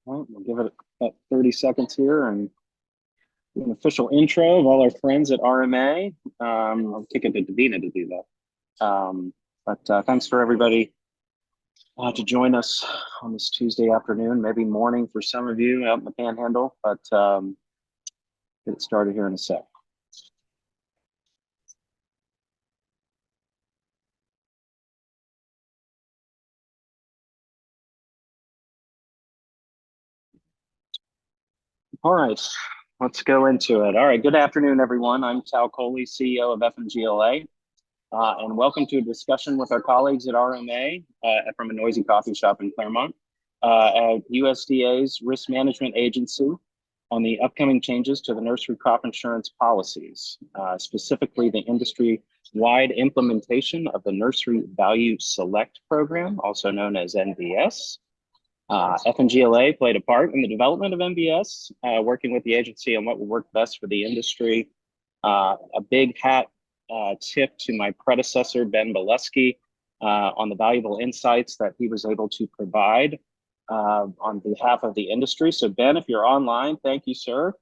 All right, we'll give it about 30 seconds here and do an official intro of all our friends at RMA. I'll kick it to Davina to do that. But thanks for everybody to join us on this Tuesday afternoon, maybe morning for some of you out in the Panhandle, but get it started here in a sec. All right, let's go into it. All right, good afternoon, everyone. I'm Tal Coley, CEO of FNGLA, and welcome to a discussion with our colleagues at RMA from a noisy coffee shop in Claremont, at USDA's Risk Management Agency on the upcoming changes to the nursery crop insurance policies, specifically the industry-wide implementation of the Nursery Value Select program, also known as NVS. FNGLA played a part in the development of NVS, working with the agency on what would work best for the industry. A big hat tip to my predecessor, Ben Bileski, on the valuable insights that he was able to provide on behalf of the industry. So Ben, if you're online, thank you, sir.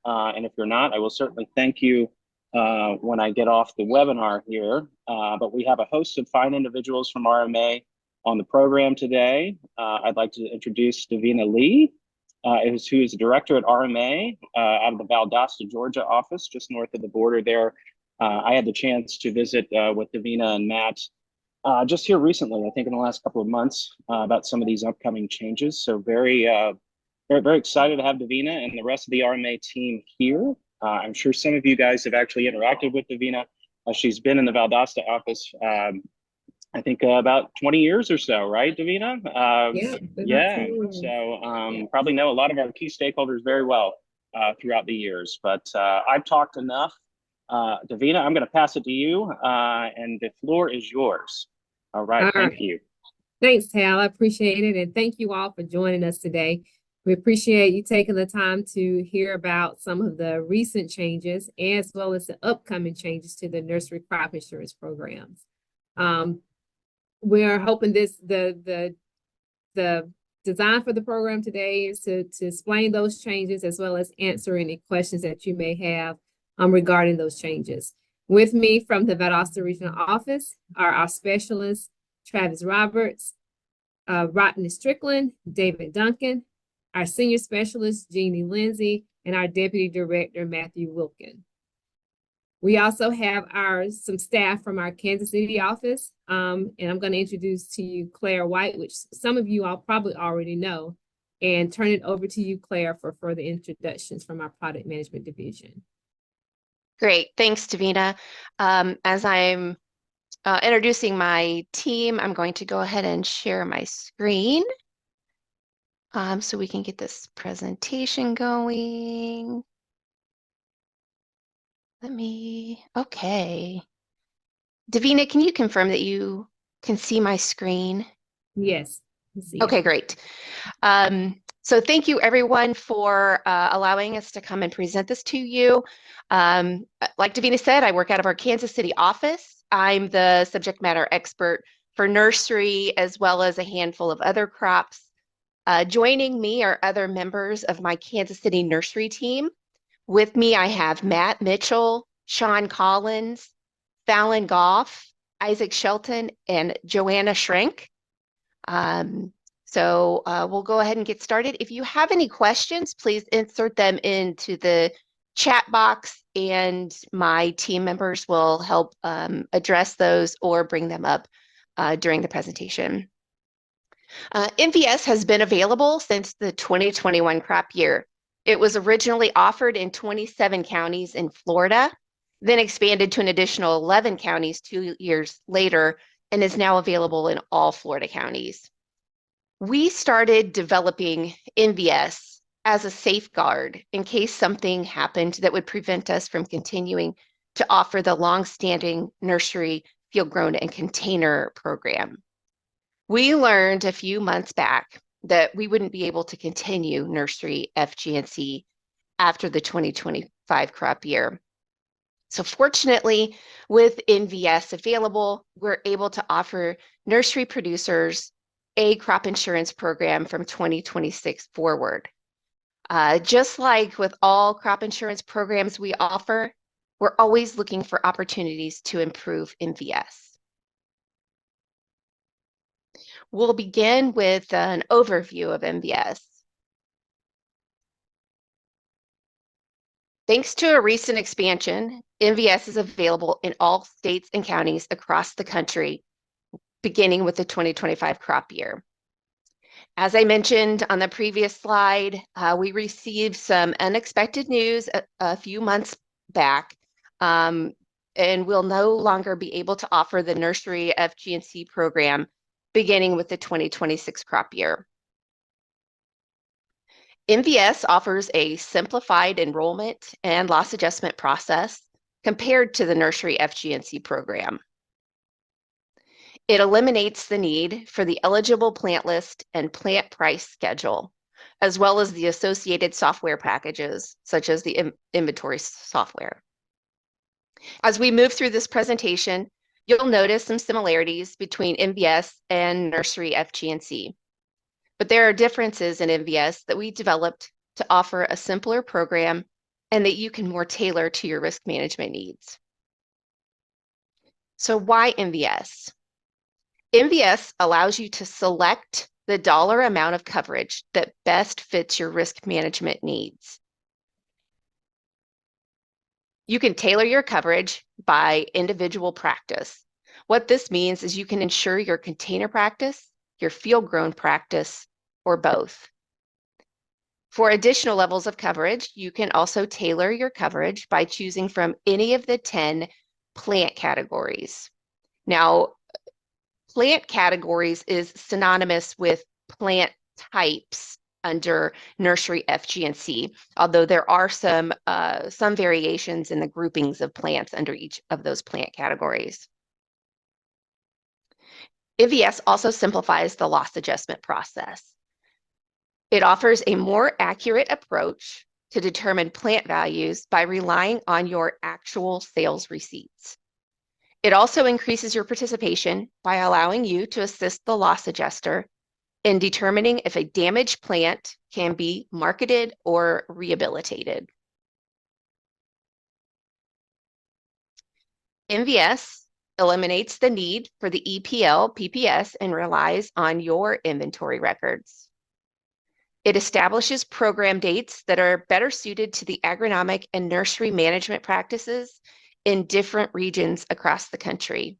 And if you're not, I will certainly thank you when I get off the webinar here. But we have a host of fine individuals from RMA on the program today. I'd like to introduce Davina Lee, who is the director at RMA out of the Valdosta, Georgia office, just north of the border there. I had the chance to visit with Davina and Matt just here recently, I think in the last couple of months, about some of these upcoming changes. So very excited to have Davina and the rest of the RMA team here. I'm sure some of you guys have actually interacted with Davina. She's been in the Valdosta office I think about 20 years or so, right, Davina? Yeah. So probably know a lot of our key stakeholders very well throughout the years. But I've talked enough. Davina, I'm going to pass it to you, and the floor is yours. All right. Thank you. Thanks, Tal. I appreciate it. And thank you all for joining us today. We appreciate you taking the time to hear about some of the recent changes as well as the upcoming changes to the nursery crop insurance programs. We're hoping the design for the program today is to explain those changes as well as answer any questions that you may have regarding those changes. With me from the Valdosta Regional Office are our specialists, Travis Roberts, Rodney Strickland, David Duncan, our senior specialist, Jeannie Lindsay, and our deputy director, Matthew Wilkin. We also have some staff from our Kansas City office, and I'm going to introduce to you Claire White, which some of you all probably already know, and turn it over to you, Claire, for further introductions from our product management division. Great, thanks, Davina. As I'm introducing my team, I'm going to go ahead and share my screen so we can get this presentation going. Okay. Davina, can you confirm that you can see my screen? Yes. Okay, great. So thank you everyone for allowing us to come and present this to you. Like Davina said, I work out of our Kansas City office. I'm the subject matter expert for nursery as well as a handful of other crops. Joining me are other members of my Kansas City nursery team. With me, I have Matt Mitchell, Sean Collins, Fallon Goff, Isaac Shelton, and Joanna Schrenk. So we'll go ahead and get started. If you have any questions, please insert them into the chat box and my team members will help address those or bring them up during the presentation. NVS has been available since the 2021 crop year. It was originally offered in 27 counties in Florida, then expanded to an additional 11 counties 2 years later, and is now available in all Florida counties. We started developing NVS as a safeguard in case something happened that would prevent us from continuing to offer the longstanding nursery field grown and container program. We learned a few months back that we wouldn't be able to continue nursery FGNC after the 2025 crop year. So fortunately, with NVS available, we're able to offer nursery producers a crop insurance program from 2026 forward. Just like with all crop insurance programs we offer, we're always looking for opportunities to improve NVS. We'll begin with an overview of NVS. Thanks to a recent expansion, NVS is available in all states and counties across the country, beginning with the 2025 crop year. As I mentioned on the previous slide, we received some unexpected news a few months back, and we'll no longer be able to offer the Nursery FG&C program beginning with the 2026 crop year. NVS offers a simplified enrollment and loss adjustment process compared to the Nursery FG&C program. It eliminates the need for the eligible plant list and plant price schedule, as well as the associated software packages, such as the inventory software. As we move through this presentation, you'll notice some similarities between NVS and Nursery FG&C. But there are differences in NVS that we developed to offer a simpler program and that you can more tailor to your risk management needs. So why NVS? NVS allows you to select the dollar amount of coverage that best fits your risk management needs. You can tailor your coverage by individual practice. What this means is you can insure your container practice, your field-grown practice, or both. For additional levels of coverage, you can also tailor your coverage by choosing from any of the 10 plant categories. Now, plant categories is synonymous with plant types under Nursery FG&C, although there are some variations in the groupings of plants under each of those plant categories. NVS also simplifies the loss adjustment process. It offers a more accurate approach to determine plant values by relying on your actual sales receipts. It also increases your participation by allowing you to assist the loss adjuster in determining if a damaged plant can be marketed or rehabilitated. NVS eliminates the need for the EPL PPS and relies on your inventory records. It establishes program dates that are better suited to the agronomic and nursery management practices in different regions across the country.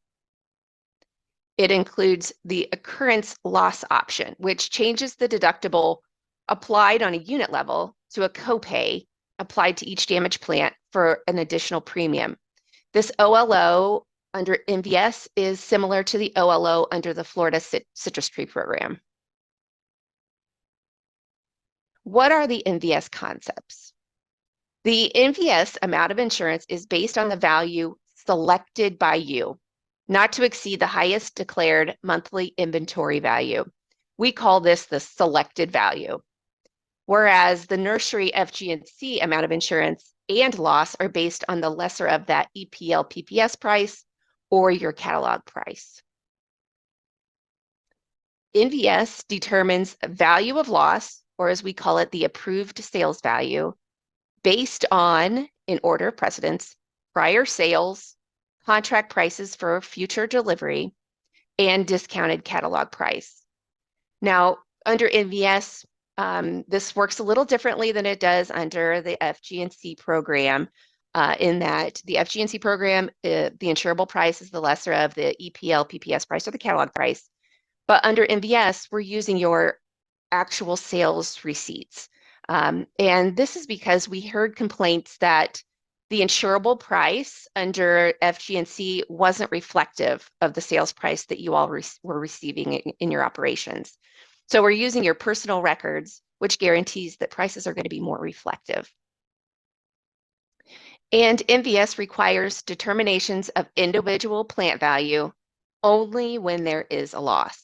It includes the occurrence loss option, which changes the deductible applied on a unit level to a copay applied to each damaged plant for an additional premium. This OLO under NVS is similar to the OLO under the Florida Citrus Tree Program. What are the NVS concepts? The NVS amount of insurance is based on the value selected by you, not to exceed the highest declared monthly inventory value. We call this the selected value. Whereas the Nursery FG&C amount of insurance and loss are based on the lesser of that EPL PPS price or your catalog price. NVS determines value of loss, or as we call it, the approved sales value, based on, in order of precedence, prior sales, contract prices for future delivery, and discounted catalog price. Now, under NVS, this works a little differently than it does under the FG&C program, in that the FG&C program, the insurable price is the lesser of the EPL PPS price or the catalog price. But under NVS, we're using your actual sales receipts. And this is because we heard complaints that the insurable price under FG&C wasn't reflective of the sales price that you all were receiving in your operations. So we're using your personal records, which guarantees that prices are going to be more reflective. And NVS requires determinations of individual plant value only when there is a loss.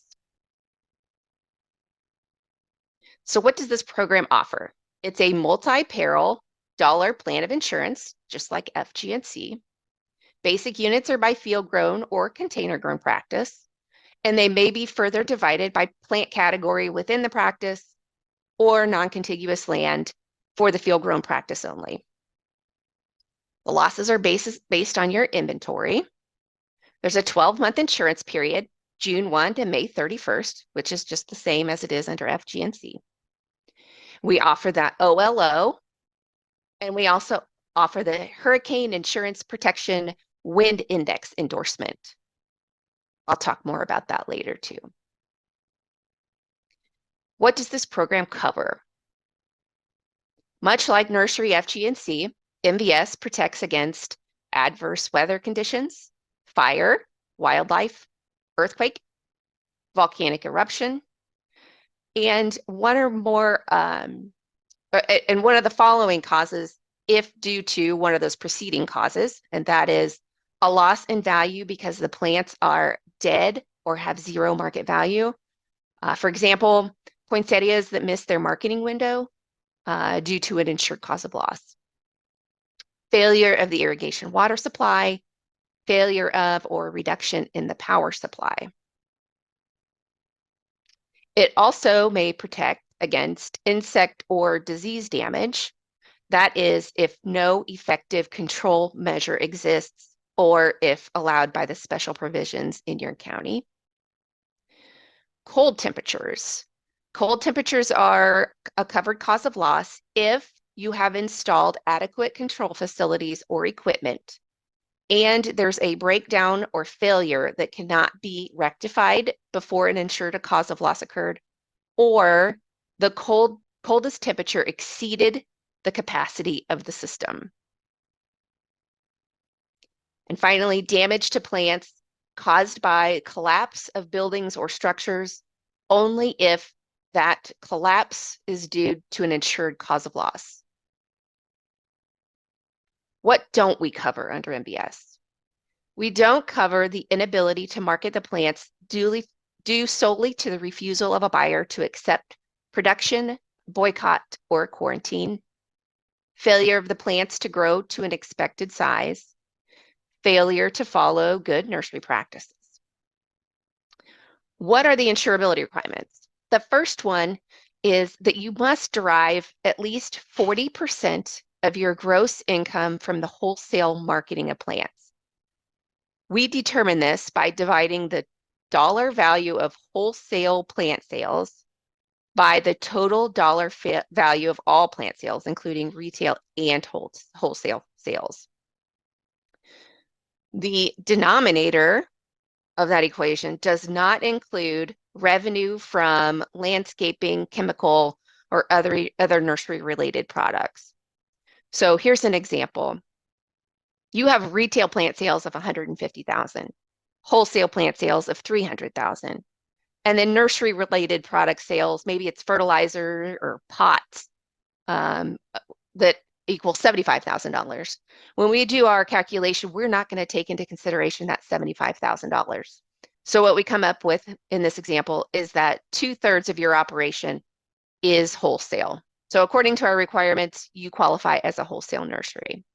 So what does this program offer? It's a multi-peril dollar plan of insurance, just like FG&C. Basic units are by field grown or container grown practice. and they may be further divided by plant category within the practice or non-contiguous land for the field-grown practice only. The losses are based on your inventory. There's a 12-month insurance period, June 1 to May 31st, which is just the same as it is under FGNC. We offer that OLO, and we also offer the Hurricane Insurance Protection Wind Index endorsement. I'll talk more about that later too. What does this program cover? Much like Nursery FGNC, NVS protects against adverse weather conditions, fire, wildlife, earthquake, volcanic eruption, and one or more, and one of the following causes if due to one of those preceding causes, and that is a loss in value because the plants are dead or have zero market value. For example, poinsettias that miss their marketing window due to an insured cause of loss. Failure of the irrigation water supply, failure of or reduction in the power supply. It also may protect against insect or disease damage. That is, if no effective control measure exists or if allowed by the special provisions in your county. Cold temperatures. Cold temperatures are a covered cause of loss if you have installed adequate control facilities or equipment, and there's a breakdown or failure that cannot be rectified before an insured cause of loss occurred, or the coldest temperature exceeded the capacity of the system. And finally, damage to plants caused by collapse of buildings or structures only if that collapse is due to an insured cause of loss. What don't we cover under NVS? We don't cover the inability to market the plants due solely to the refusal of a buyer to accept production, boycott, or quarantine, failure of the plants to grow to an expected size, failure to follow good nursery practices. What are the insurability requirements? The first one is that you must derive at least 40% of your gross income from the wholesale marketing of plants. We determine this by dividing the dollar value of wholesale plant sales by the total dollar value of all plant sales, including retail and wholesale sales. The denominator of that equation does not include revenue from landscaping, chemical, or other nursery-related products. So here's an example. You have retail plant sales of $150,000, wholesale plant sales of $300,000, and then nursery-related product sales, maybe it's fertilizer or pots that equal $75,000. When we do our calculation, we're not going to take into consideration that $75,000. So what we come up with in this example is that 2/3 of your operation is wholesale. So according to our requirements, you qualify as a wholesale nursery.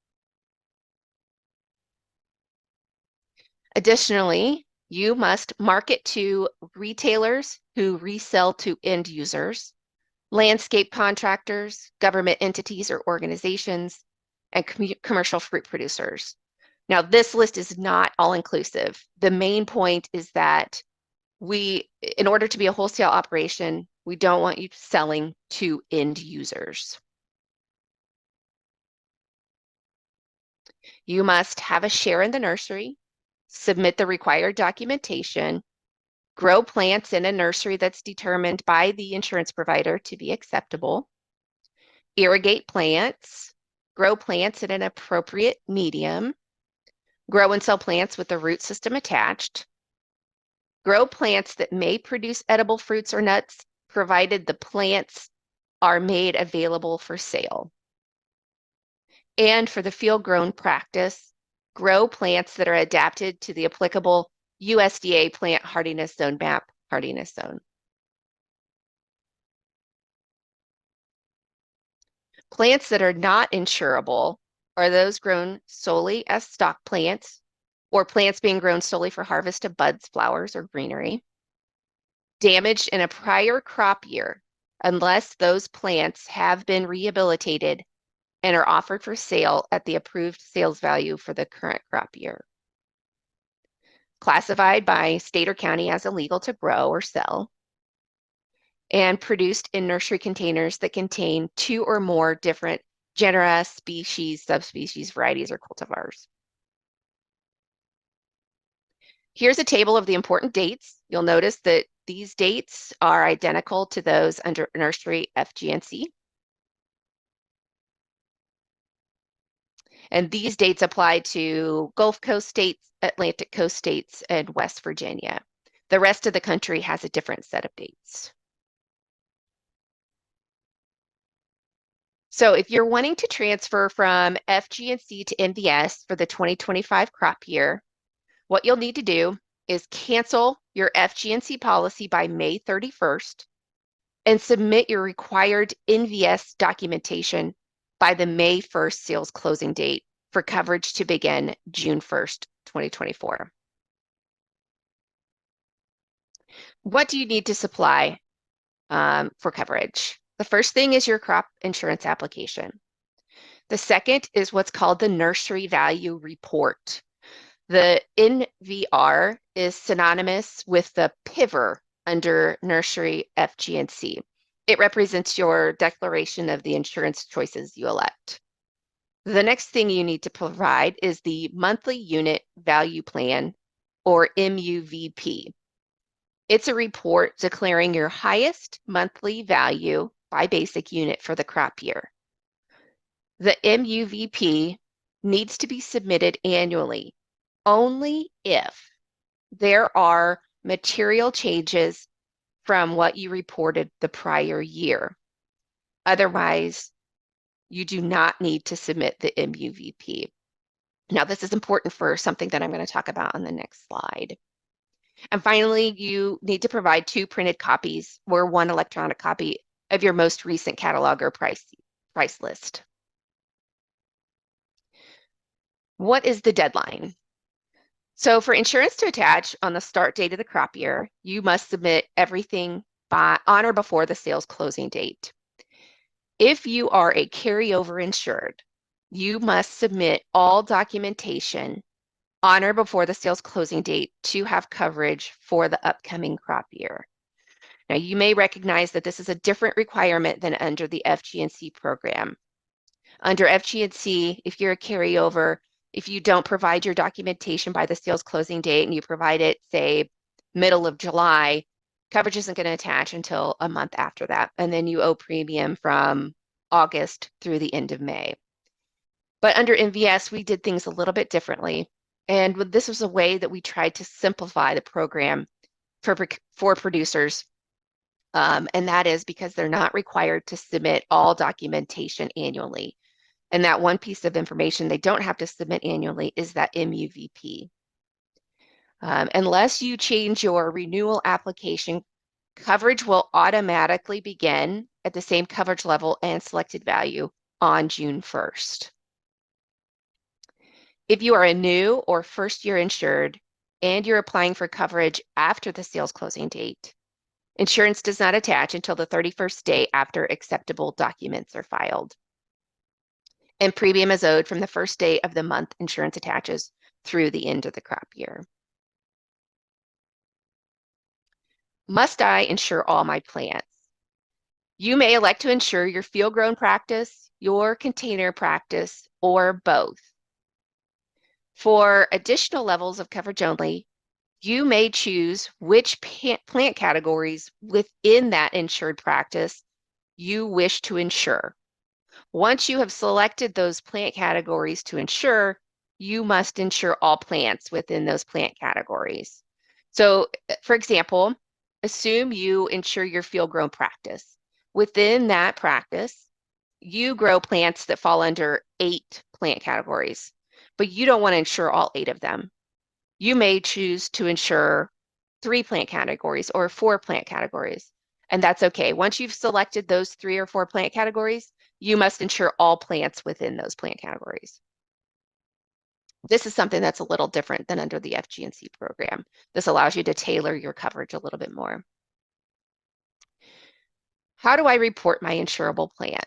Additionally, you must market to retailers who resell to end users, landscape contractors, government entities or organizations, and commercial fruit producers. Now, this list is not all-inclusive. The main point is that in order to be a wholesale operation, we don't want you selling to end users. You must have a share in the nursery, submit the required documentation, grow plants in a nursery that's determined by the insurance provider to be acceptable, irrigate plants, grow plants in an appropriate medium, grow and sell plants with the root system attached, grow plants that may produce edible fruits or nuts, provided the plants are made available for sale. And for the field-grown practice, grow plants that are adapted to the applicable USDA Plant Hardiness Zone map hardiness zone. Plants that are not insurable are those grown solely as stock plants or plants being grown solely for harvest of buds, flowers, or greenery. damaged in a prior crop year unless those plants have been rehabilitated and are offered for sale at the approved sales value for the current crop year. Classified by state or county as illegal to grow or sell, and produced in nursery containers that contain 2 or more different genera, species, subspecies, varieties, or cultivars. Here's a table of the important dates. You'll notice that these dates are identical to those under nursery FGNC. And these dates apply to Gulf Coast states, Atlantic Coast states, and West Virginia. The rest of the country has a different set of dates. So if you're wanting to transfer from FGNC to NVS for the 2025 crop year, what you'll need to do is cancel your FGNC policy by May 31st and submit your required NVS documentation by the May 1st sales closing date for coverage to begin June 1st, 2024. What do you need to supply for coverage? The first thing is your crop insurance application. The second is what's called the Nursery Value Report. The NVR is synonymous with the PIVR under Nursery FGNC. It represents your declaration of the insurance choices you elect. The next thing you need to provide is the Monthly Unit Value Plan, or MUVP. It's a report declaring your highest monthly value by basic unit for the crop year. The MUVP needs to be submitted annually only if there are material changes from what you reported the prior year. Otherwise, you do not need to submit the MUVP. Now, this is important for something that I'm going to talk about on the next slide. And finally, you need to provide 2 printed copies or 1 electronic copy of your most recent catalog or price list. What is the deadline? So for insurance to attach on the start date of the crop year, you must submit everything on or before the sales closing date. If you are a carryover insured, you must submit all documentation on or before the sales closing date to have coverage for the upcoming crop year. Now, you may recognize that this is a different requirement than under the FGNC program. Under FGNC, if you're a carryover, if you don't provide your documentation by the sales closing date and you provide it, say, middle of July, coverage isn't going to attach until a month after that. And then you owe premium from August through the end of May. But under NVS, we did things a little bit differently. And this was a way that we tried to simplify the program for producers. And that is because they're not required to submit all documentation annually. And that one piece of information they don't have to submit annually is that MUVP. Unless you change your renewal application, coverage will automatically begin at the same coverage level and selected value on June 1st. If you are a new or first-year insured and you're applying for coverage after the sales closing date, insurance does not attach until the 31st day after acceptable documents are filed. And premium is owed from the first day of the month insurance attaches through the end of the crop year. Must I insure all my plants? You may elect to insure your field-grown practice, your container practice, or both. For additional levels of coverage only, you may choose which plant categories within that insured practice you wish to insure. Once you have selected those plant categories to insure, you must insure all plants within those plant categories. So, for example, assume you insure your field-grown practice. Within that practice, you grow plants that fall under 8 plant categories, but you don't want to insure all 8 of them. You may choose to insure 3 plant categories or 4 plant categories, and that's okay. Once you've selected those 3 or 4 plant categories, you must insure all plants within those plant categories. This is something that's a little different than under the FGNC program. This allows you to tailor your coverage a little bit more. How do I report my insurable plants?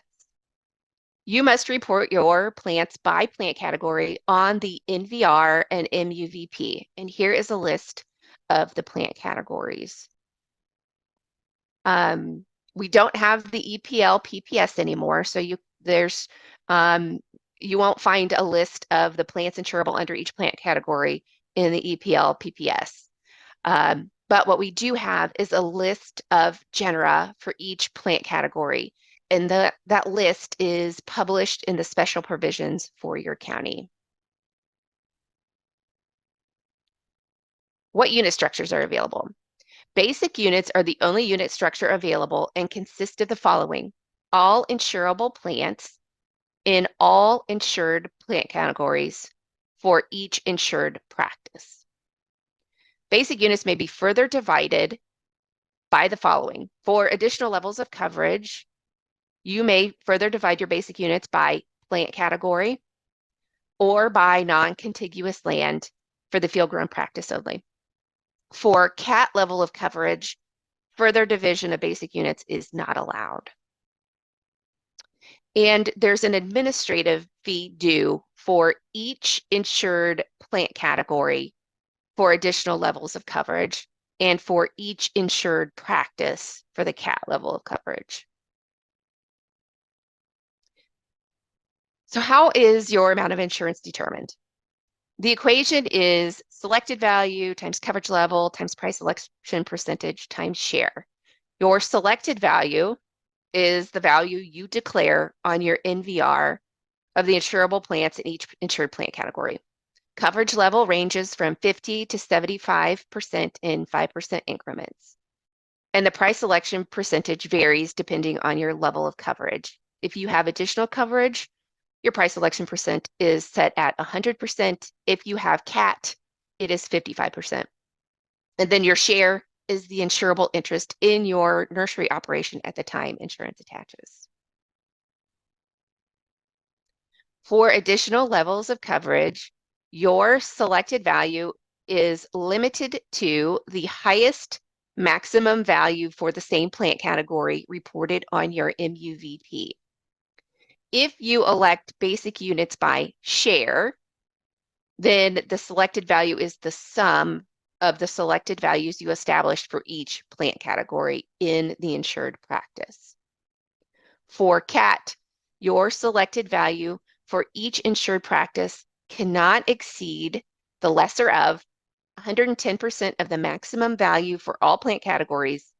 You must report your plants by plant category on the NVR and MUVP. And here is a list of the plant categories. We don't have the EPL PPS anymore, so you won't find a list of the plants insurable under each plant category in the EPL PPS. But what we do have is a list of genera for each plant category, and that list is published in the special provisions for your county. What unit structures are available? Basic units are the only unit structure available and consist of the following: all insurable plants in all insured plant categories for each insured practice. Basic units may be further divided by the following. For additional levels of coverage, you may further divide your basic units by plant category or by non-contiguous land for the field-grown practice only. For CAT level of coverage, further division of basic units is not allowed. And there's an administrative fee due for each insured plant category for additional levels of coverage and for each insured practice for the CAT level of coverage. So how is your amount of insurance determined? The equation is selected value times coverage level times price selection percentage times share. Your selected value is the value you declare on your NVR of the insurable plants in each insured plant category. Coverage level ranges from 50 to 75% in 5% increments. And the price selection percentage varies depending on your level of coverage. If you have additional coverage, your price selection percent is set at 100%. If you have CAT, it is 55%. And then your share is the insurable interest in your nursery operation at the time insurance attaches. For additional levels of coverage, your selected value is limited to the highest maximum value for the same plant category reported on your MUVP. If you elect basic units by share, then the selected value is the sum of the selected values you established for each plant category in the insured practice. For CAT, your selected value for each insured practice cannot exceed the lesser of 110% of the maximum value for all plant categories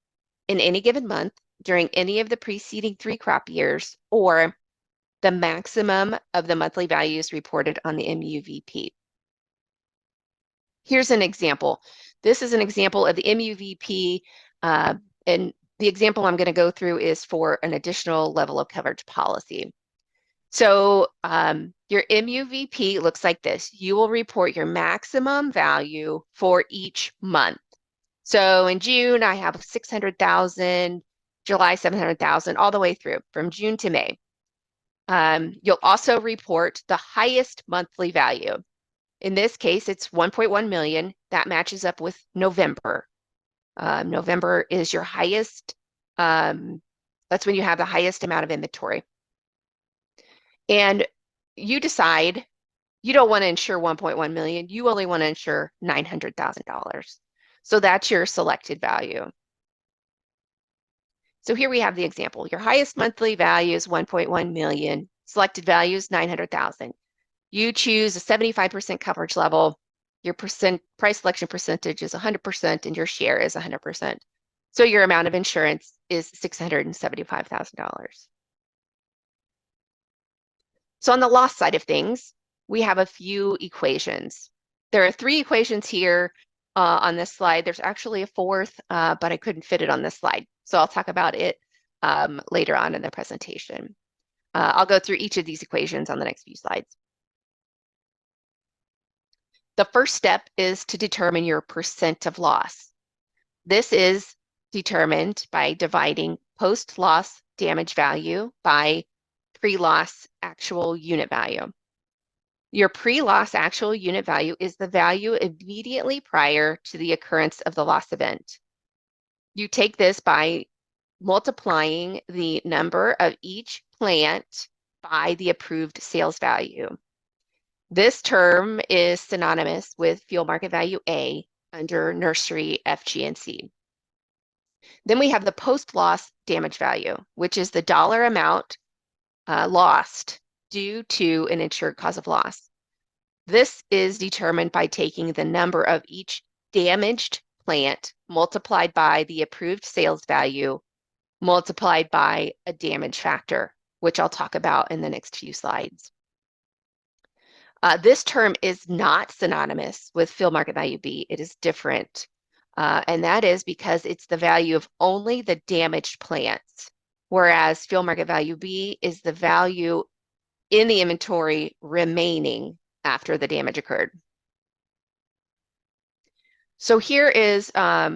in any given month during any of the preceding 3 crop years, or the maximum of the monthly values reported on the MUVP. Here's an example. This is an example of the MUVP, and the example I'm going to go through is for an additional level of coverage policy. So your MUVP looks like this. You will report your maximum value for each month. So in June, I have 600,000, July 700,000, all the way through from June to May. You'll also report the highest monthly value. In this case, it's 1.1 million. That matches up with November. November is your highest. That's when you have the highest amount of inventory. And you decide you don't want to insure 1.1 million. You only want to insure $900,000. So that's your selected value. So here we have the example. Your highest monthly value is 1.1 million. Selected value is 900,000. You choose a 75% coverage level. Your price selection percentage is 100% and your share is 100%. So your amount of insurance is $675,000. So on the loss side of things, we have a few equations. There are 3 equations here on this slide. There's actually a 4th, but I couldn't fit it on this slide. So I'll talk about it later on in the presentation. I'll go through each of these equations on the next few slides. The first step is to determine your percent of loss. This is determined by dividing post-loss damage value by pre-loss actual unit value. Your pre-loss actual unit value is the value immediately prior to the occurrence of the loss event. You take this by multiplying the number of each plant by the approved sales value. This term is synonymous with field market value A under nursery FGNC. Then we have the post-loss damage value, which is the dollar amount lost due to an insured cause of loss. This is determined by taking the number of each damaged plant multiplied by the approved sales value multiplied by a damage factor, which I'll talk about in the next few slides. This term is not synonymous with field market value B. It is different. And that is because it's the value of only the damaged plants, whereas field market value B is the value in the inventory remaining after the damage occurred. So here are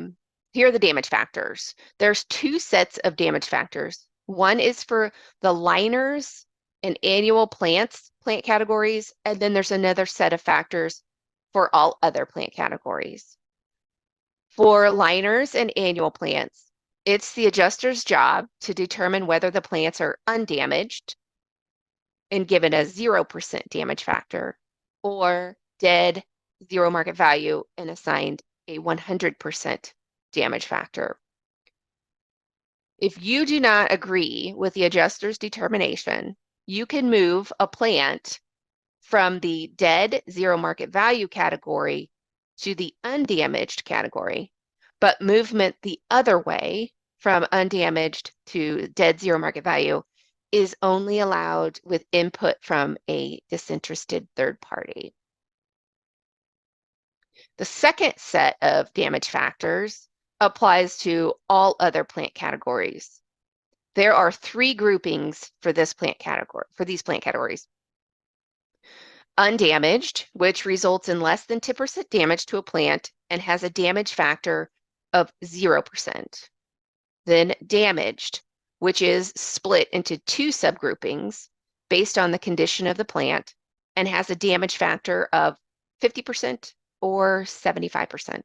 the damage factors. There's two sets of damage factors. One is for the liners and annual plant categories, and then there's another set of factors for all other plant categories. For liners and annual plants, it's the adjuster's job to determine whether the plants are undamaged and given a 0% damage factor, or dead, zero market value, and assigned a 100% damage factor. If you do not agree with the adjuster's determination, you can move a plant from the dead, zero market value category to the undamaged category, but movement the other way from undamaged to dead, zero market value is only allowed with input from a disinterested third party. The second set of damage factors applies to all other plant categories. There are three groupings for this plant category, for these plant categories. Undamaged, which results in less than 10% damage to a plant and has a damage factor of 0%. Then damaged, which is split into two subgroupings based on the condition of the plant and has a damage factor of 50% or 75%.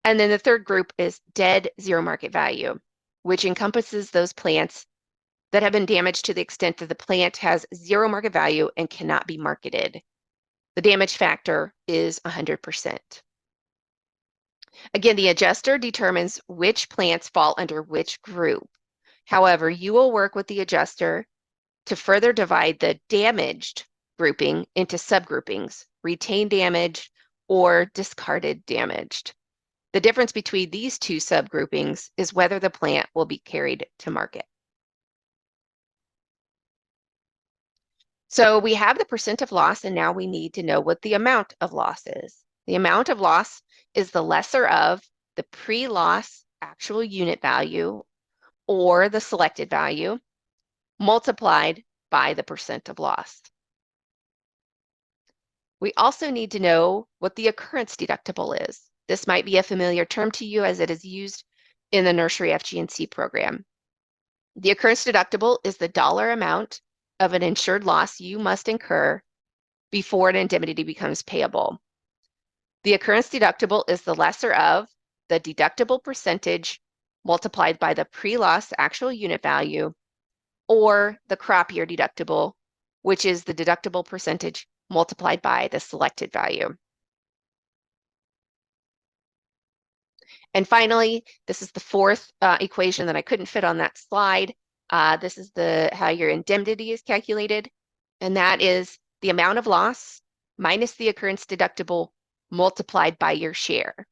And then the third group is dead, zero market value, which encompasses those plants that have been damaged to the extent that the plant has zero market value and cannot be marketed. The damage factor is 100%. Again, the adjuster determines which plants fall under which group. However, you will work with the adjuster to further divide the damaged grouping into subgroupings, retained damage or discarded damaged. The difference between these two subgroupings is whether the plant will be carried to market. So we have the percent of loss, and now we need to know what the amount of loss is. The amount of loss is the lesser of the pre-loss actual unit value or the selected value multiplied by the percent of loss. We also need to know what the occurrence deductible is. This might be a familiar term to you as it is used in the Nursery FGNC program. The occurrence deductible is the dollar amount of an insured loss you must incur before an indemnity becomes payable. The occurrence deductible is the lesser of the deductible percentage multiplied by the pre-loss actual unit value or the crop year deductible, which is the deductible percentage multiplied by the selected value. And finally, this is the fourth equation that I couldn't fit on that slide. This is how your indemnity is calculated, and that is the amount of loss minus the occurrence deductible multiplied by your share.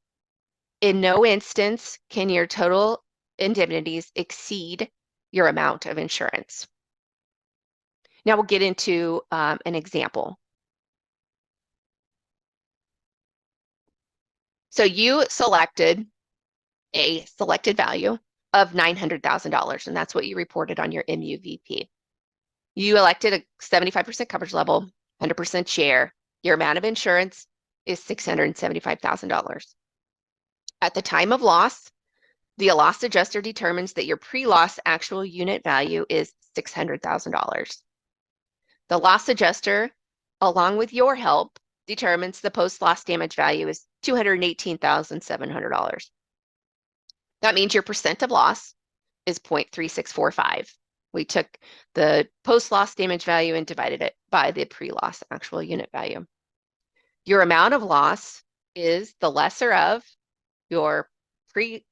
In no instance can your total indemnities exceed your amount of insurance. Now we'll get into an example. So you selected a selected value of $900,000, and that's what you reported on your MUVP. You elected a 75% coverage level, 100% share. Your amount of insurance is $675,000. At the time of loss, the loss adjuster determines that your pre-loss actual unit value is $600,000. The loss adjuster, along with your help, determines the post-loss damage value is $218,700. That means your percent of loss is 0.3645. We took the post-loss damage value and divided it by the pre-loss actual unit value. Your amount of loss is the lesser of your pre-loss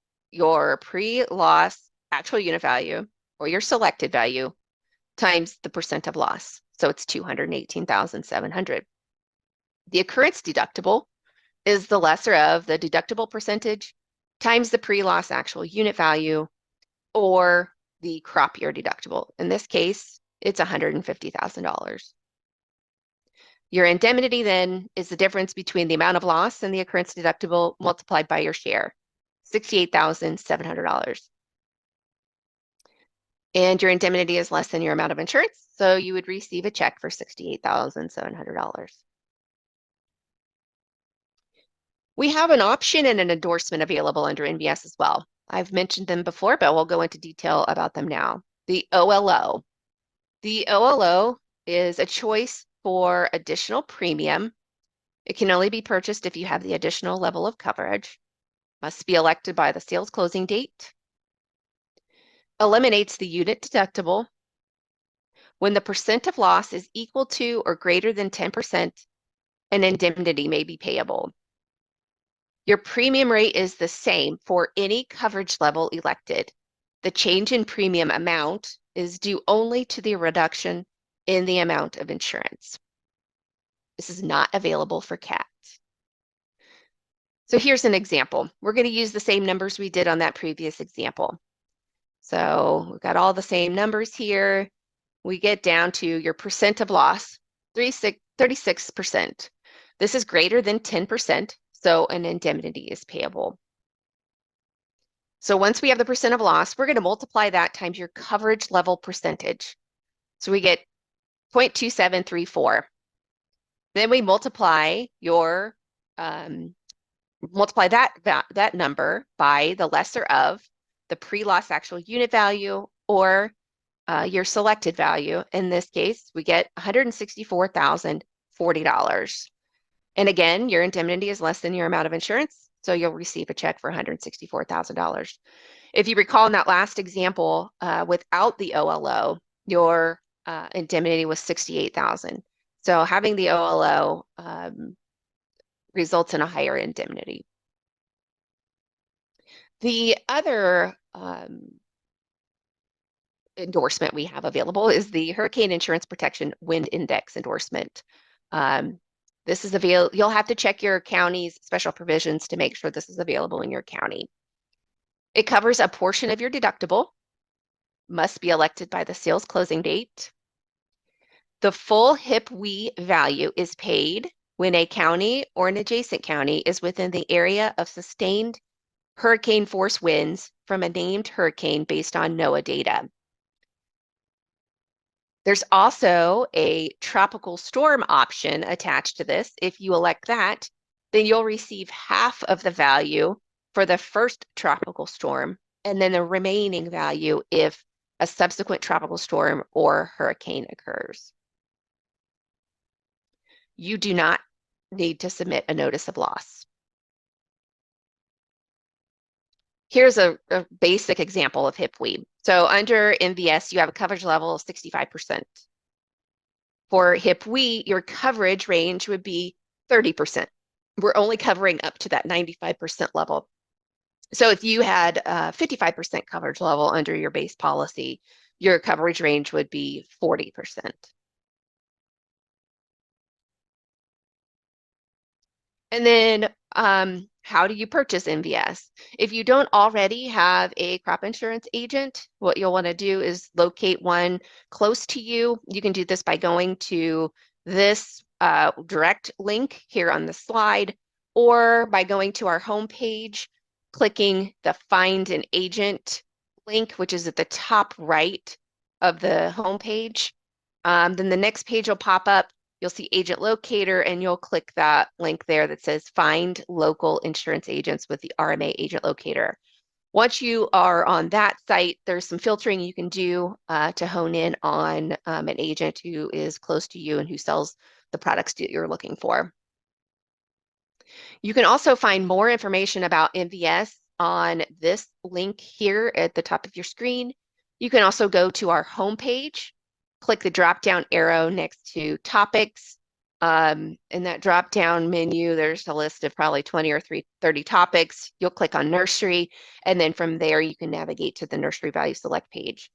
actual unit value, or your selected value, times the percent of loss. So it's 218,700. The occurrence deductible is the lesser of the deductible percentage times the pre-loss actual unit value, or the crop year deductible. In this case, it's $150,000. Your indemnity then is the difference between the amount of loss and the occurrence deductible multiplied by your share, $68,700. And your indemnity is less than your amount of insurance, so you would receive a check for $68,700. We have an option and an endorsement available under NVS as well. I've mentioned them before, but we'll go into detail about them now. The OLO. The OLO is a choice for additional premium. It can only be purchased if you have the additional level of coverage. Must be elected by the sales closing date. Eliminates the unit deductible. When the percent of loss is equal to or greater than 10%, an indemnity may be payable. Your premium rate is the same for any coverage level elected. The change in premium amount is due only to the reduction in the amount of insurance. This is not available for CAT. So here's an example. We're going to use the same numbers we did on that previous example. So we've got all the same numbers here. We get down to your percent of loss, 36%. This is greater than 10%, so an indemnity is payable. So once we have the percent of loss, we're going to multiply that times your coverage level percentage. So we get 0.2734. Then we multiply your multiply that number by the lesser of the pre-loss actual unit value, or your selected value. In this case, we get $164,040. And again, your indemnity is less than your amount of insurance, so you'll receive a check for $164,000. If you recall in that last example, without the OLO, your indemnity was $68,000. So having the OLO results in a higher indemnity. The other endorsement we have available is the Hurricane Insurance Protection Wind Index endorsement. This is available. You'll have to check your county's special provisions to make sure this is available in your county. It covers a portion of your deductible, must be elected by the sales closing date. The full HIP-WE value is paid when a county or an adjacent county is within the area of sustained hurricane force winds from a named hurricane based on NOAA data. There's also a tropical storm option attached to this. If you elect that, then you'll receive half of the value for the first tropical storm, and then the remaining value if a subsequent tropical storm or hurricane occurs. You do not need to submit a notice of loss. Here's a basic example of HIP-WE. So under NVS, you have a coverage level of 65%. For HIP-WE, your coverage range would be 30%. We're only covering up to that 95% level. So if you had a 55% coverage level under your base policy, your coverage range would be 40%. And then how do you purchase NVS? If you don't already have a crop insurance agent, what you'll want to do is locate one close to you. You can do this by going to this direct link here on the slide, or by going to our homepage, clicking the Find an Agent link, which is at the top right of the homepage. Then the next page will pop up. You'll see Agent Locator, and you'll click that link there that says Find Local Insurance Agents with the RMA Agent Locator. Once you are on that site, there's some filtering you can do to hone in on an agent who is close to you and who sells the products that you're looking for. You can also find more information about NVS on this link here at the top of your screen. You can also go to our homepage, click the drop-down arrow next to topics. In that drop-down menu, there's a list of probably 20 or 30 topics. You'll click on Nursery, and then from there, you can navigate to the Nursery Value Select page.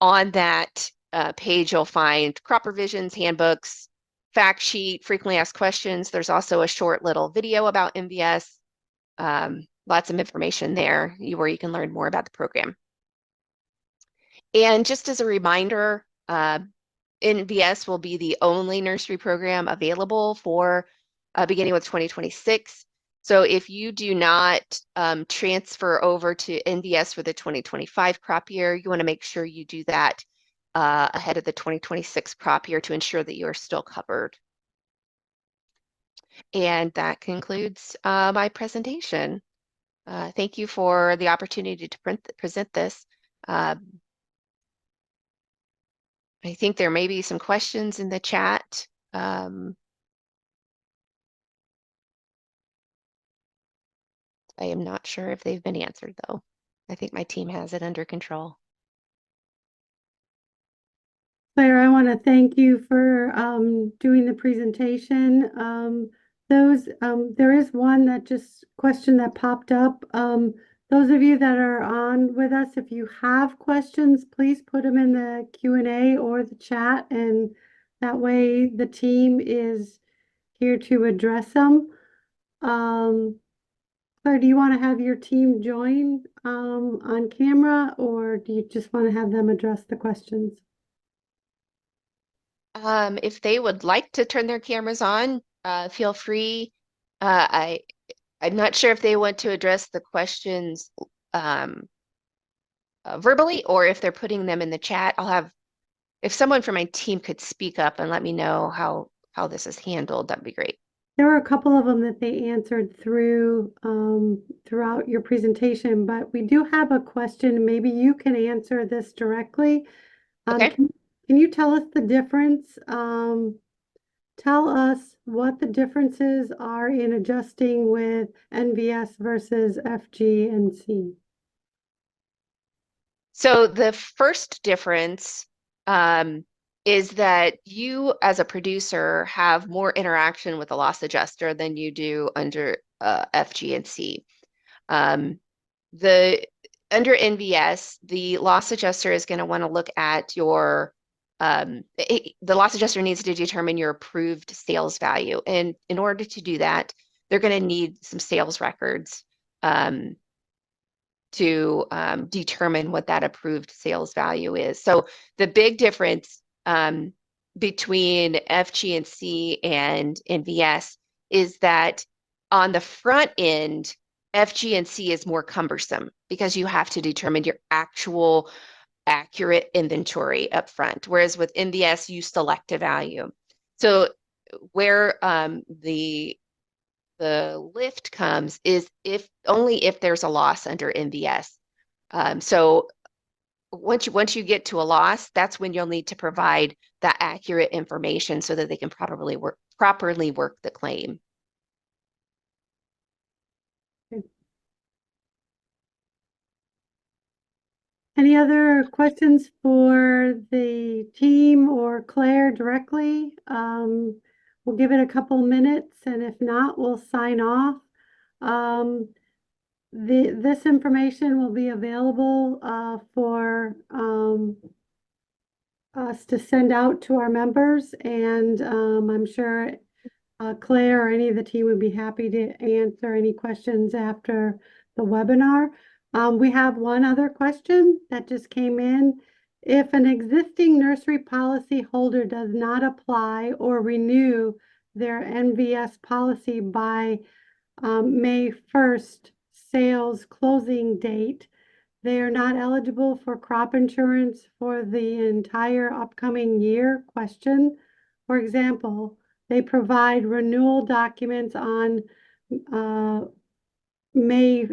On that page, you'll find crop revisions, handbooks, fact sheet, frequently asked questions. There's also a short little video about NVS. Lots of information there where you can learn more about the program. And just as a reminder, NVS will be the only nursery program available for beginning with 2026. So if you do not transfer over to NVS for the 2025 crop year, you want to make sure you do that ahead of the 2026 crop year to ensure that you are still covered. And that concludes my presentation. Thank you for the opportunity to present this. I think there may be some questions in the chat. I am not sure if they've been answered, though. I think my team has it under control. Claire, I want to thank you for doing the presentation. There is one question that popped up. Those of you that are on with us, if you have questions, please put them in the Q&A or the chat, and that way the team is here to address them. Claire, do you want to have your team join on camera, or do you just want to have them address the questions? If they would like to turn their cameras on, feel free. I'm not sure if they want to address the questions verbally or if they're putting them in the chat. If someone from my team could speak up and let me know how this is handled, that'd be great. There were a couple of them that they answered throughout your presentation, but we do have a question. Maybe you can answer this directly. Okay. Can you tell us the difference? Tell us what the differences are in adjusting with NVS versus FG&C. So the first difference is that you as a producer have more interaction with the loss adjuster than you do under FG&C. Under NVS, the loss adjuster is going to want to look at your the loss adjuster needs to determine your approved sales value. And in order to do that, they're going to need some sales records to determine what that approved sales value is. So the big difference between FG&C and NVS is that on the front end, FG&C is more cumbersome because you have to determine your actual accurate inventory up front, whereas with NVS, you select a value. So where the lift comes is only if there's a loss under NVS. So once you get to a loss, that's when you'll need to provide that accurate information so that they can properly work the claim. Any other questions for the team or Claire directly? We'll give it a couple minutes, and if not, we'll sign off. This information will be available for us to send out to our members, and I'm sure Claire or any of the team would be happy to answer any questions after the webinar. We have one other question that just came in. If an existing nursery policy holder does not apply or renew their NVS policy by May 1st sales closing date, they are not eligible for crop insurance for the entire upcoming year? Question. For example, they provide renewal documents on May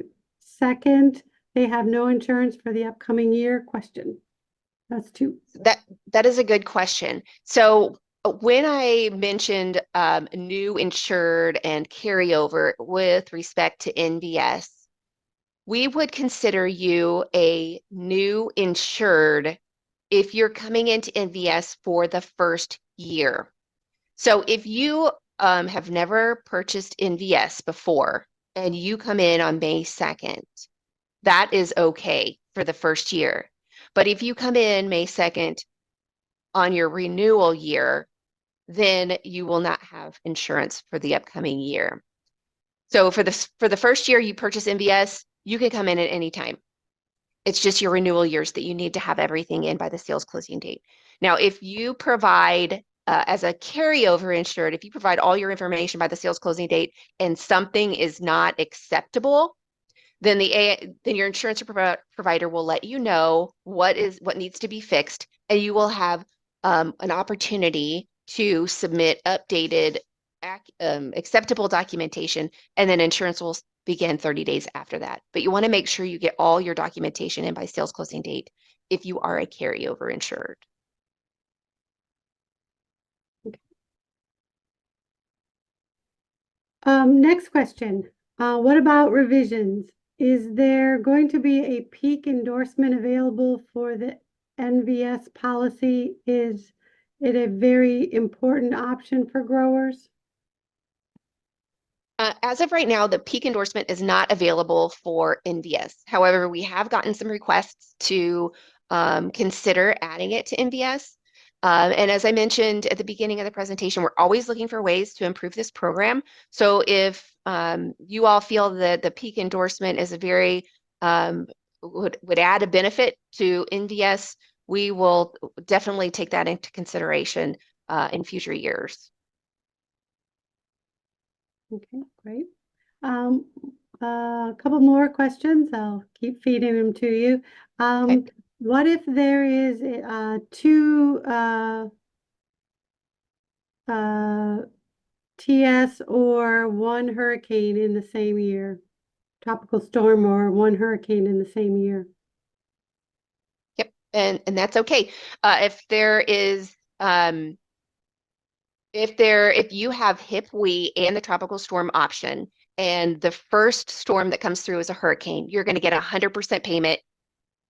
2nd. They have no insurance for the upcoming year? Question. That's two. That is a good question. So when I mentioned new insured and carryover with respect to NVS, we would consider you a new insured if you're coming into NVS for the first year. So if you have never purchased NVS before and you come in on May 2nd, that is okay for the first year. But if you come in May 2nd on your renewal year, then you will not have insurance for the upcoming year. So for the first year you purchase NVS, you can come in at any time. It's just your renewal years that you need to have everything in by the sales closing date. Now, if you provide as a carryover insured, if you provide all your information by the sales closing date and something is not acceptable, then your insurance provider will let you know what needs to be fixed, and you will have an opportunity to submit updated acceptable documentation, and then insurance will begin 30 days after that. But you want to make sure you get all your documentation in by sales closing date if you are a carryover insured. Next question. What about revisions? Is there going to be a peak endorsement available for the NVS policy? Is it a very important option for growers? As of right now, the peak endorsement is not available for NVS. However, we have gotten some requests to consider adding it to NVS. And as I mentioned at the beginning of the presentation, we're always looking for ways to improve this program. So if you all feel that the peak endorsement is a very, would add a benefit to NVS, we will definitely take that into consideration in future years. Okay, great. A couple more questions. I'll keep feeding them to you. Okay. What if there is two TS or one hurricane in the same year? Tropical storm or one hurricane in the same year? Yep, and that's okay. If there is if you have HIP-WE and the tropical storm option, and the first storm that comes through is a hurricane, you're going to get 100% payment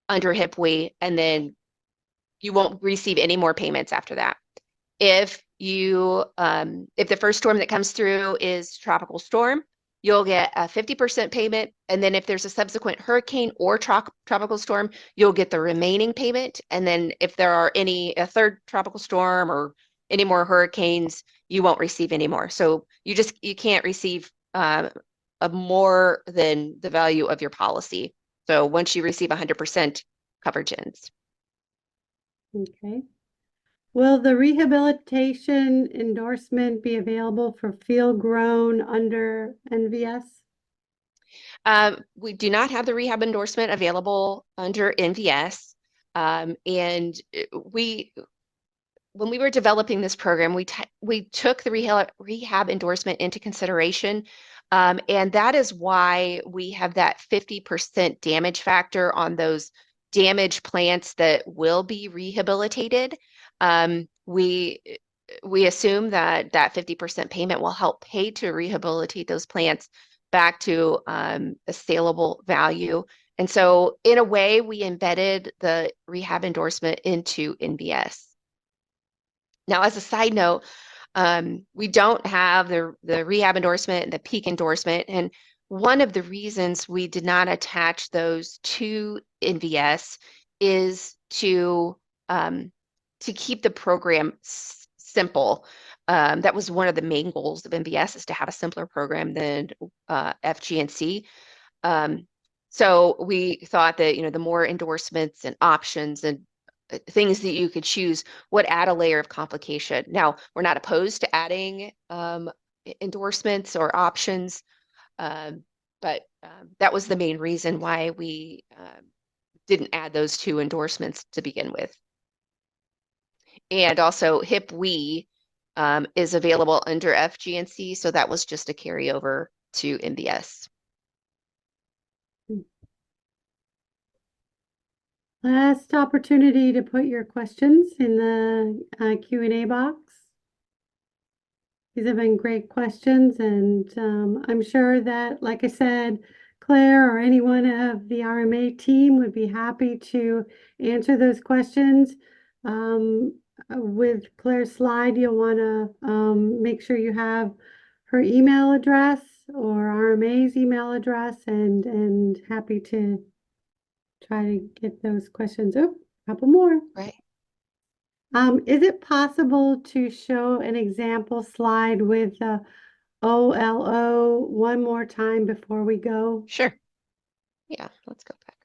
under HIP-WE, and then you won't receive any more payments after that. If the first storm that comes through is tropical storm, you'll get a 50% payment, and then if there's a subsequent hurricane or tropical storm, you'll get the remaining payment. And then if there are a third tropical storm or any more hurricanes, you won't receive any more. So you can't receive a more than the value of your policy. So once you receive 100%, coverage ends. Okay. Will the rehabilitation endorsement be available for field grown under NVS? We do not have the rehab endorsement available under NVS. And when we were developing this program, we took the rehab endorsement into consideration. And that is why we have that 50% damage factor on those damaged plants that will be rehabilitated. We assume that 50% payment will help pay to rehabilitate those plants back to a saleable value. And so in a way, we embedded the rehab endorsement into NVS. Now, as a side note, we don't have the rehab endorsement and the peak endorsement. And one of the reasons we did not attach those to NVS is to keep the program simple. That was one of the main goals of NVS, is to have a simpler program than FGNC. So we thought that, the more endorsements and options and things that you could choose would add a layer of complication. Now, we're not opposed to adding endorsements or options, but that was the main reason why we didn't add those two endorsements to begin with. And also HIP-WE is available under FGNC, so that was just a carryover to NVS. Last opportunity to put your questions in the Q&A box. These have been great questions, and I'm sure that, like I said, Claire or anyone of the RMA team would be happy to answer those questions. With Claire's slide, you'll want to make sure you have her email address or RMA's email address, and happy to try to get those questions. Oh, a couple more. Right. Is it possible to show an example slide with OLO one more time before we go? Sure. Yeah, let's go back.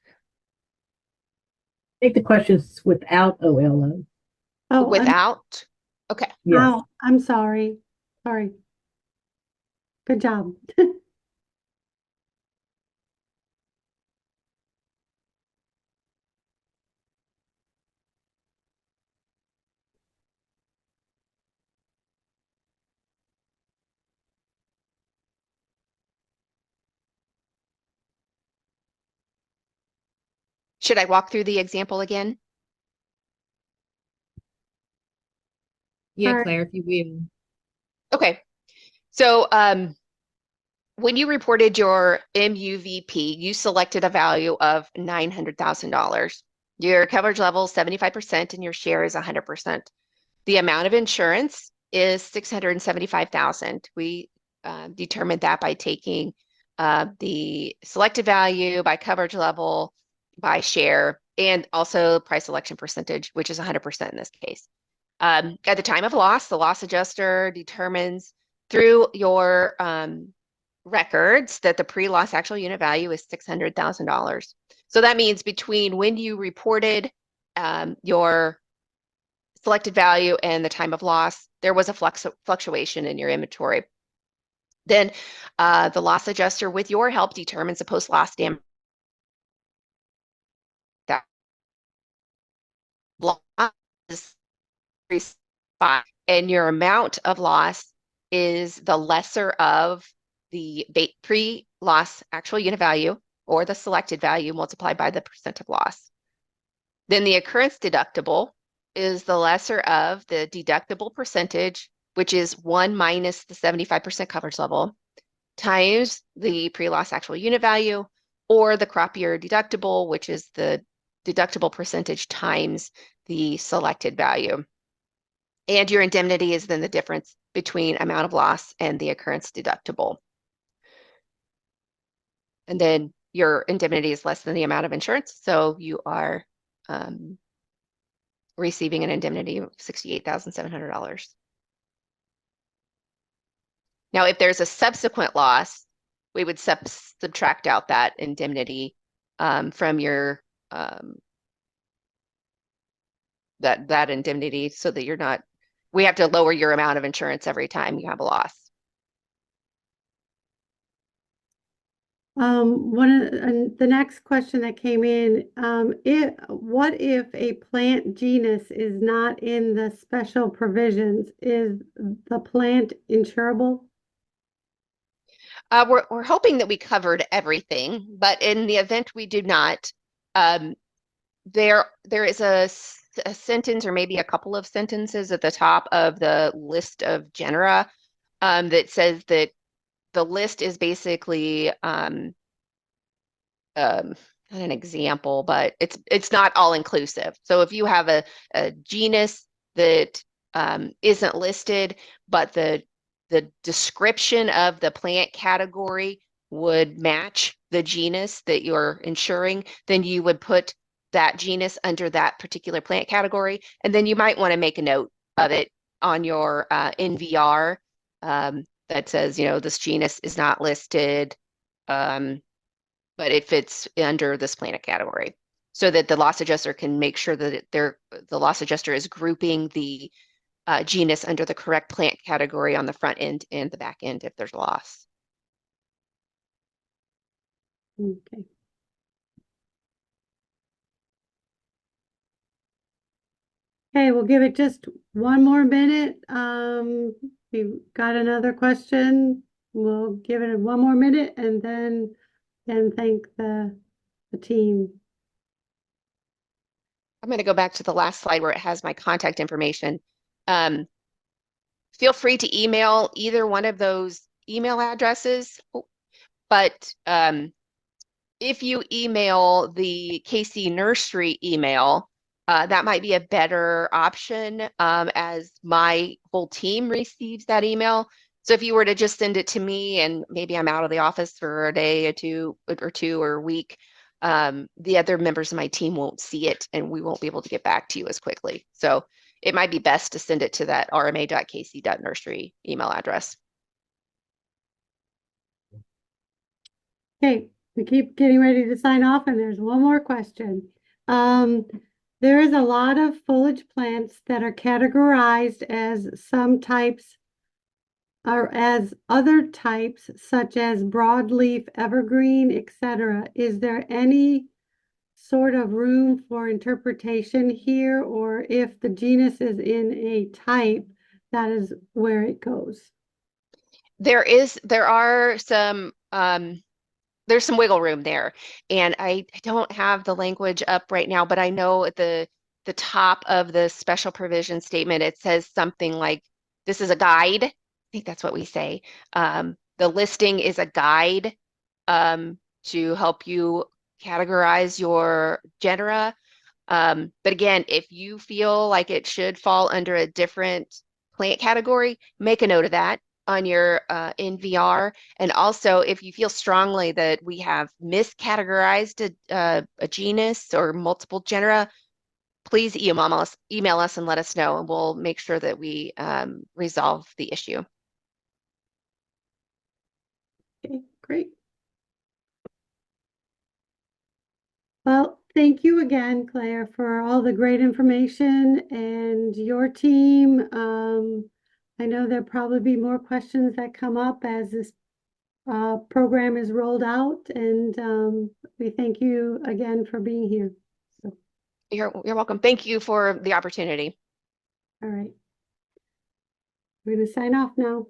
Take the questions without OLO. Oh, Without? Okay. Yes. I'm sorry. Sorry. Good job. Should I walk through the example again? Yeah, All right. Claire, if you will. Okay. So when you reported your MUVP, you selected a value of $900,000. Your coverage level is 75% and your share is 100%. The amount of insurance is $675,000. We determined that by taking the selected value by coverage level, by share, and also price selection percentage, which is 100% in this case. At the time of loss, the loss adjuster determines through your records that the pre-loss actual unit value is $600,000. So that means between when you reported your selected value and the time of loss, there was a fluctuation in your inventory. Then the loss adjuster, with your help, determines the post-loss damage. That loss is and your amount of loss is the lesser of the pre-loss actual unit value or the selected value multiplied by the percent of loss. Then the occurrence deductible is the lesser of the deductible percentage, which is 1 minus the 75% coverage level, times the pre-loss actual unit value, or the crop year deductible, which is the deductible percentage times the selected value. And your indemnity is then the difference between amount of loss and the occurrence deductible. And then your indemnity is less than the amount of insurance, so you are receiving an indemnity of $68,700. Now, if there's a subsequent loss, we would subtract out that indemnity from your that indemnity, so that you're not. We have to lower your amount of insurance every time you have a loss. The next question that came in, what if a plant genus is not in the special provisions? Is the plant insurable? We're hoping that we covered everything, but in the event we do not, there is a sentence or maybe a couple of sentences at the top of the list of genera that says that the list is basically not an example, but it's not all inclusive. So if you have a genus that isn't listed, but the description of the plant category would match the genus that you're insuring, then you would put that genus under that particular plant category. And then you might want to make a note of it on your NVR that says, this genus is not listed, but it fits under this plant category, so that the loss adjuster can make sure that the loss adjuster is grouping the genus under the correct plant category on the front end and the back end if there's a loss. Okay. Okay, we'll give it just one more minute. We've got another question. We'll give it one more minute and then thank the team. I'm going to go back to the last slide where it has my contact information. Feel free to email either one of those email addresses, but if you email the KC Nursery email, that might be a better option as my whole team receives that email. So if you were to just send it to me and maybe I'm out of the office for a day or two or a week, the other members of my team won't see it and we won't be able to get back to you as quickly. So it might be best to send it to that rma.kc.nursery email address. Okay, we keep getting ready to sign off, and there's one more question. There is a lot of foliage plants that are categorized as some types or as other types, such as broadleaf, evergreen, etc. Is there any sort of room for interpretation here, or if the genus is in a type, that is where it goes? There are some there's some wiggle room there. And I don't have the language up right now, but I know at the top of the special provision statement, it says something like, this is a guide. I think that's what we say. The listing is a guide to help you categorize your genera. But again, if you feel like it should fall under a different plant category, make a note of that on your NVR. And also, if you feel strongly that we have miscategorized a genus or multiple genera, please email us and let us know, and we'll make sure that we resolve the issue. Okay, great. Well, thank you again, Claire, for all the great information and your team. I know there'll probably be more questions that come up as this program is rolled out, and we thank you again for being here. So, You're welcome. Thank you for the opportunity. all right. We're going to sign off now.